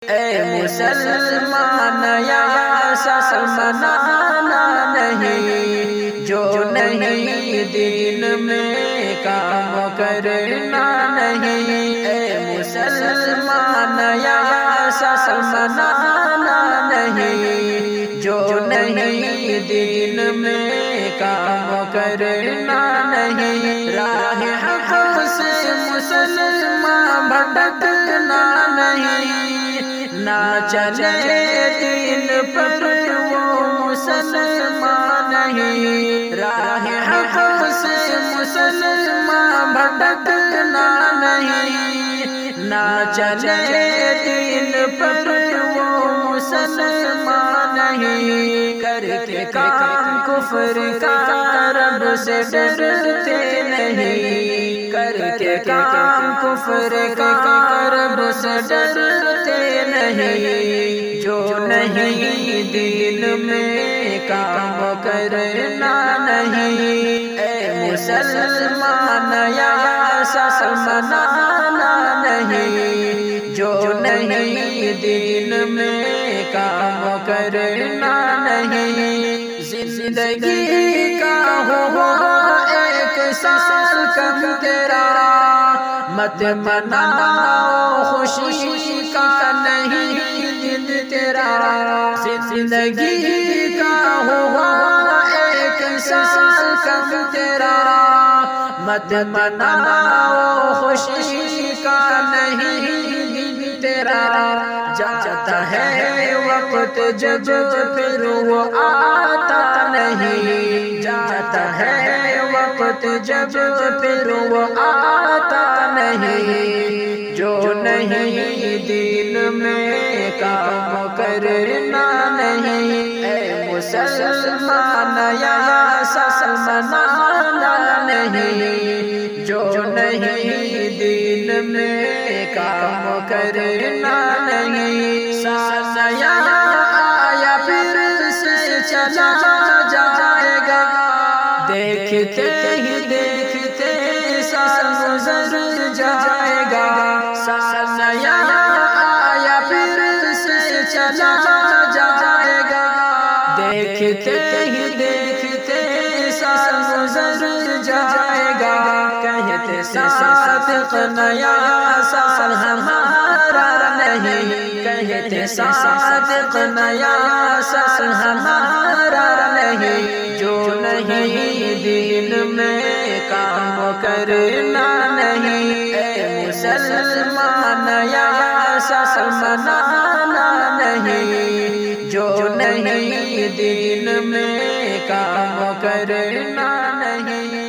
اے مسلمان یا سلمانانا نہیں، جو نہیں دین میں کام کرنا نہیں۔ اے مسلمان یا سلمانانا نہیں، جو نہیں دین میں کام کرنا نہیں۔ راہ حق سے مسلمان بھٹکنا نہیں، نہ چلے دین پر وہ مسلمان نہیں۔ راہ حق سے مسلمان بھٹکنا نہیں، نہ چلے دین پر وہ مسلمان نہیں۔ کر کے کام کفر کا رب سے ڈرتے نہیں، کر کے کام کفر کا رب سے ڈرتے نہیں۔ جو نہیں دین میں کام کرنا نہیں، اے مسلمان یا سلمانانا نہیں، جو نہیں دین میں کام کرنا نہیں۔ زندگی کا ہو ایک سال کم تیرا، مت مناؤ خوشی کا نہیں دن تیرا۔ زندگی کا ہوا ایک سال کم تیرا، مت مناؤ خوشی کا نہیں دن تیرا۔ جاتا ہے وقت جب پھر وہ آتا نہیں، جاتا ہے وقت جب پھر وہ آتا نہیں۔ جو نہیں دین میں کام کرنا نہیں، اے مسلمان یا سلمانانا نہیں، جو نہیں دین میں کام کرنا نہیں۔ سایہ آیا پھر سے چلا جائے گا، دیکھتے ہی دیکھتے سال گزر جائے گا۔ سایہ آیا پھر سے چلا جائے گا، دیکھتے ہی دیکھتے سال گزر جائے گا۔ کہتے صادق نیا سال ہمارا نہیں، کہتے صادق نیا سال ہمارا نہیں، جو نہیں دین میں کام کرنا نہیں۔ اے مسلمان یا سلمانانا نہیں، جو نہیں دین میں کام کرنا نہیں۔